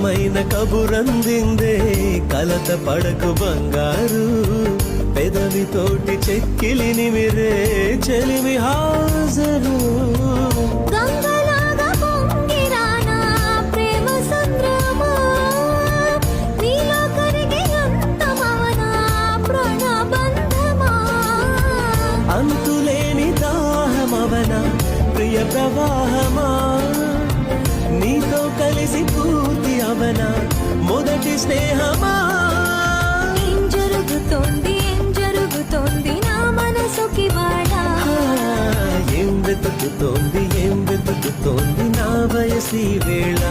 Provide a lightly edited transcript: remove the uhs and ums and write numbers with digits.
అందమైన కబురందిందే కలత పడకు బంగారు పెదవితోటి చెక్కిలిని మిరే చెలిమి హాజరు గంగలాగా పొంగిరానా ప్రేమ సంద్రమా నీలో కరిగి అంతమవనా ప్రాణబంధమా అంతులేని దాహమవనా ప్రియ ప్రవాహమా నీతో కలిసి పూర్తి అవనా మొదటి స్నేహమా ఏం జరుగుతోంది నా మనసుకి వాడా ఏం వెతుకుతోంది నా వయసి వేళ